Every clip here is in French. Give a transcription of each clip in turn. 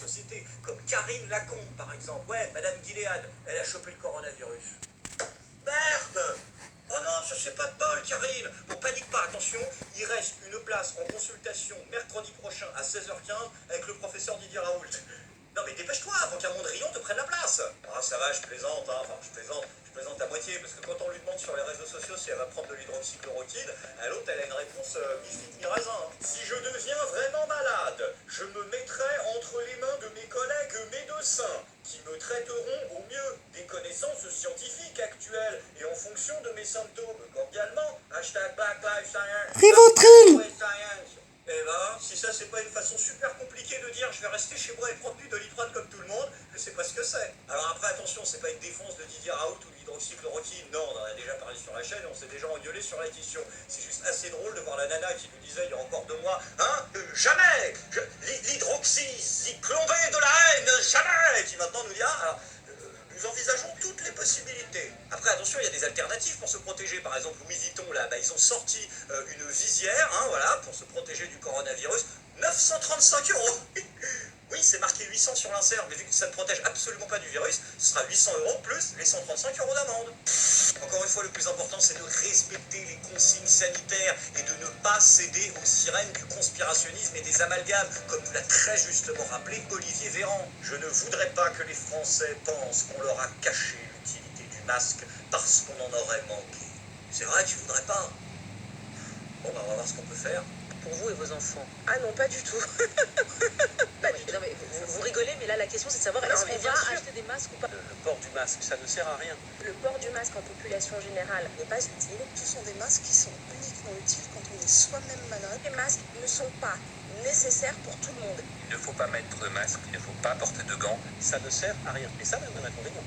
société, comme Karine Lacombe par exemple. Ouais, Madame Gilead, elle a chopé le coronavirus. Merde! Oh non, ça c'est pas de bol, Karine! Bon, panique pas, attention, il reste une place en consultation mercredi prochain à 16h15 avec le professeur Didier Raoult. Non mais dépêche-toi avant qu'un Mondrian te prenne la place. Ah ça va, je plaisante, hein. Enfin je plaisante à moitié, parce que quand on lui demande sur les réseaux sociaux si elle va prendre de l'hydroxychloroquine, l'autre elle a une réponse mi-figue mi-raisin. Hein. Si je deviens vraiment malade, je me mettrai entre les mains de mes collègues médecins, qui me traiteront au mieux des connaissances scientifiques actuelles et en fonction de mes symptômes. Cordialement, hashtag Black Lives Science. Rivotril. Eh ben, si ça c'est pas une façon super compliquée de dire je vais rester chez moi et prendre du doliprane comme tout le monde, je sais pas ce que c'est. Alors après attention, c'est pas une défense de Didier Raoult ou de l'hydroxychloroquine, non, on en a déjà parlé sur la chaîne et on s'est déjà engueulé sur la question. C'est juste assez drôle de voir la nana qui nous disait il y a encore 2 mois, hein, jamais l'hydroxychloré de la haine, jamais, qui maintenant nous dit alors, nous envisageons toutes les possibilités. Après, attention, il y a des alternatives pour se protéger. Par exemple, Louis Vuitton, là, ils ont sorti une visière, hein, voilà, pour se protéger du coronavirus. 935 €. Oui, c'est marqué 800 sur l'insert, mais vu que ça ne protège absolument pas du virus, ce sera 800 € plus les 135 € d'amende. Encore une fois, le plus important, c'est de respecter les consignes sanitaires et de ne pas céder aux sirènes du conspirationnisme et des amalgames, comme nous l'a très justement rappelé Olivier Véran. Je ne voudrais pas que les Français pensent qu'on leur a caché l'utilité du masque parce qu'on en aurait manqué. C'est vrai, tu voudrais pas? Bon, bah, on va voir ce qu'on peut faire. Pour vous et vos enfants. Ah non, pas du tout. Pas du tout. Non, mais vous rigolez, mais là la question c'est de savoir est-ce qu'on va acheter des masques ou pas. Le port du masque, ça ne sert à rien. Le port du masque en population générale n'est pas utile. Ce sont des masques qui sont uniquement utiles quand on est soi-même malade. Les masques ne sont pas nécessaires pour tout le monde. Il ne faut pas mettre de masque, il ne faut pas porter de gants. Ça ne sert à rien. Et ça même un inconvénient.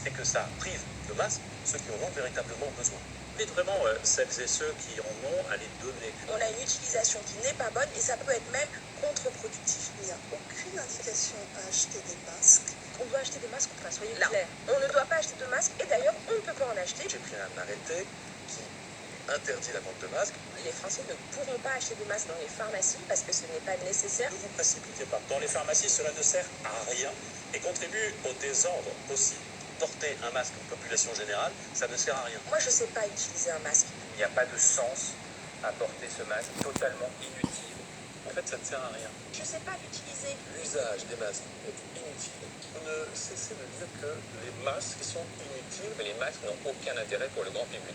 C'est que ça prive de masque ceux qui en ont véritablement besoin. Invite vraiment celles et ceux qui en ont à les donner. On a une utilisation qui n'est pas bonne et ça peut être même contre-productif. Il n'y a aucune indication à acheter des masques. On doit acheter des masques ou pas, soyez Là. clairs. On ne doit pas acheter de masques et d'ailleurs on ne peut pas en acheter. J'ai pris un arrêté qui interdit la vente de masques. Les Français ne pourront pas acheter des masques dans les pharmacies parce que ce n'est pas nécessaire. Ne vous précipitez pas. Dans les pharmacies, cela ne sert à rien et contribue au désordre aussi. Porter un masque en population générale, ça ne sert à rien. Moi je ne sais pas utiliser un masque. Il n'y a pas de sens à porter ce masque totalement inutile. En fait, ça ne sert à rien. Je ne sais pas l'utiliser. L'usage des masques est inutile. Vous ne cessez de dire que les masques sont inutiles, Mais les masques n'ont aucun intérêt pour le grand public.